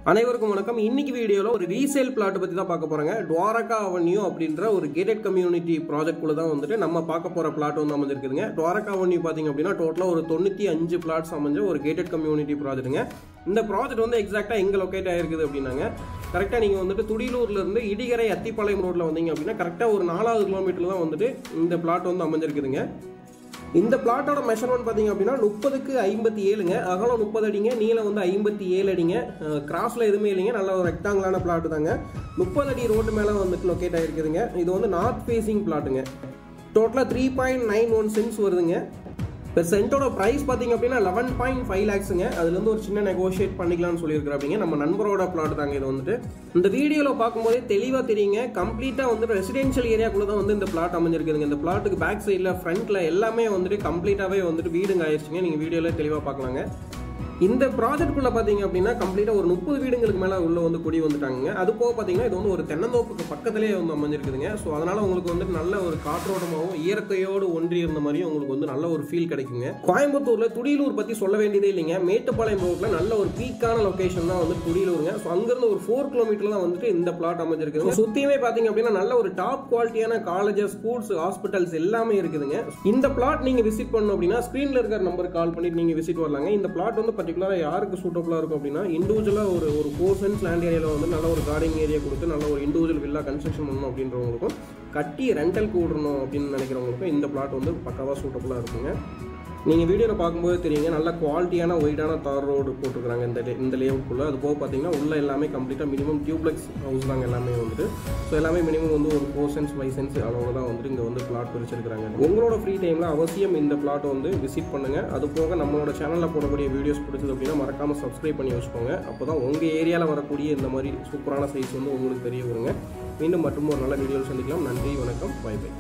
அனைவருக்கும் வணக்கம். இன்னைக்கு வீடியோல ஒரு ரீசேல் பிளாட் பத்தி தான் பார்க்க போறாங்க. டுவாரகா அவென்யூ அப்படின்ற ஒரு கேட்டட் கம்யூனிட்டி ப்ராஜெக்ட் குள்ள தான் வந்துட்டு நம்ம பார்க்க போற பிளாட் வந்து அமைஞ்சிருக்குதுங்க. டுவாரகா அவென்யூ பாத்தீங்க அப்படின்னா டோட்டலா ஒரு 95 பிளாட்ஸ் அமைஞ்ச ஒரு கேட்டட் கம்யூனிட்டி ப்ராஜெக்ட்டுங்க. இந்த ப்ராஜெக்ட் வந்து எக்ஸாக்டா எங்க லொகேட் ஆயிருக்குது அப்படின்னாங்க, கரெக்டா நீங்க வந்துட்டு துடிலூர்ல இருந்து இடிகரை அத்திப்பாளையம் ரோட்ல வந்தீங்க அப்படின்னா கரெக்டா ஒரு 4வது கிலோமீட்டர்ல தான் வந்துட்டு இந்த பிளாட் வந்து அமைஞ்சிருக்குதுங்க. இந்த பிளாட்டோட மெஷர்மெண்ட் பார்த்தீங்க அப்படின்னா 30க்கு 57ங்க, அகலம் 30 அடிங்க, நீளம் வந்து 57 அடிங்க, கிராஸ்ல எதுவுமே இல்லைங்க, நல்ல ஒரு ரெக்டாங்கிளான பிளாட் தாங்க. 30 அடி ரோடு மேலே வந்துட்டு லொக்கேட் ஆகிருக்குதுங்க. இது வந்து நார்த் ஃபேசிங் பிளாட்டுங்க. டோட்டலாக 3.91 சென்ட்ஸ் வருதுங்க. இப்போ சென்ட்டோட ப்ரைஸ் பார்த்தீங்க அப்படின்னா 11.5 லேக்ஸுங்க. அதுலேருந்து ஒரு சின்ன நெகோஷியேட் பண்ணிக்கலாம்னு சொல்லியிருக்கிறாங்க. நம்ம நண்பரோட பிளாட் தாங்க இது வந்துட்டு. இந்த வீடியோவில் பார்க்கும்போதே தெளிவாக தெரியுங்க, கம்ப்ளீட்டாக வந்து ரெசிடென்ஷியல் ஏரியாக்குள்ளே தான் வந்து இந்த பிளாட் அமைஞ்சிருக்குதுங்க. இந்த பிளாட்டுக்கு பேக் சைடில் ஃப்ரண்ட்டில் எல்லாமே வந்துட்டு கம்ப்ளீட்டாகவே வந்துட்டு வீடுங்க ஆயிடுச்சுங்க. நீங்கள் வீடியோவில் தெளிவாக பார்க்கலாங்க. இந்த ப்ராஜெக்ட்குள்ள பார்த்தீங்க அப்படின்னா கம்ப்ளீட்டாக ஒரு 30 வீடுங்களுக்கு மேலே உள்ள வந்து குடி வந்துட்டாங்க. அது போக பார்த்தீங்கன்னா இது வந்து ஒரு தென்னந்தோப்புக்கு பக்கத்திலேயே வந்து அமைஞ்சிருக்குதுங்க. ஸோ அதனால உங்களுக்கு வந்து நல்ல ஒரு காற்றோட்டமாகவும் இயற்கையோடு ஒன்றி இருந்த மாதிரியும் உங்களுக்கு வந்து நல்ல ஒரு ஃபீல் கிடைக்குங்க. கோயம்புத்தூர்ல துடியலூர் பற்றி சொல்ல வேண்டியதே இல்லைங்க. மேட்டுப்பாளையம் ரோட்ல நல்ல ஒரு பீக்கான லொகேஷன் தான் வந்து துடியலூருங்க. ஸோ அங்கிருந்து ஒரு 4 கிலோமீட்டர் தான் வந்துட்டு இந்த பிளாட் அமைஞ்சிருக்குது. சுத்தியுமே பார்த்தீங்க அப்படின்னா நல்ல ஒரு டாப் குவாலிட்டியான காலேஜஸ், ஸ்கூல்ஸ், ஹாஸ்பிட்டல்ஸ் எல்லாமே இருக்குதுங்க. இந்த பிளாட் நீங்க விசிட் பண்ணணும் அப்படின்னா ஸ்கிரீன்ல இருக்கிற நம்பருக்கு கால் பண்ணிட்டு நீங்க விசிட் வரலாங்க. இந்த பிளாட் வந்து யாருக்கு சூட்டபிளா இருக்கும் அப்படின்னா இண்டிவிஜுவலா ஒரு 4 சென்ட்ஸ் லேண்ட் ஏரியால வந்து நல்ல ஒரு கார்டனிங் ஏரியா கொடுத்து நல்ல ஒரு இண்டிவிஜுவல் வில்லா கன்ஸ்ட்ரக்ஷன் பண்ணணும் அப்படின்றவங்களுக்கும் கட்டி ரெண்டல் கூடணும் அப்படின்னு நினைக்கிறவங்களுக்கும் இந்த பிளாட் வந்து பக்காவா சூட்டபிளா இருக்குங்க. நீங்கள் வீடியோவில் பார்க்கும்போது தெரியுங்க, நல்ல குவாலிட்டியான ஒயிட்டான தார் ரோடு போட்டுருக்காங்க இந்த லேஅவுட்குள்ளே. அது போக பார்த்தீங்கன்னா உள்ள எல்லாமே கம்ப்ளீட்டாக மினிமம் டியூப்ளெக்ஸ் ஹவுஸ் தாங்க எல்லாமே வந்துட்டு. ஸோ எல்லாமே மினிமம் வந்து ஒரு 4 சென்ட்ஸ் 5 சென்ட்ஸ் அளவில் தான் வந்துட்டு இங்கே வந்து பிளாட் பிரிச்சிருக்கிறாங்க. உங்களோட ஃப்ரீ டைமில் அவசியம் இந்த பிளாட் வந்து விசிட் பண்ணுங்கள். அது போக நம்மளோட சேனலில் போடக்கூடிய வீடியோஸ் பிடிச்சது அப்படின்னா மறக்காமல் சப்ஸ்கிரைப் பண்ணி வச்சுக்கோங்க. அப்போ தான் உங்கள் ஏரியாவில் வரக்கூடிய இந்த மாதிரி சூப்பரான சைஸ் வந்து உங்களுக்கு தெரிய வருங்க. மீண்டும் மற்றும் ஒரு நல்ல வீடியோவில் சந்திக்கலாம். நன்றி, வணக்கம், பை பை.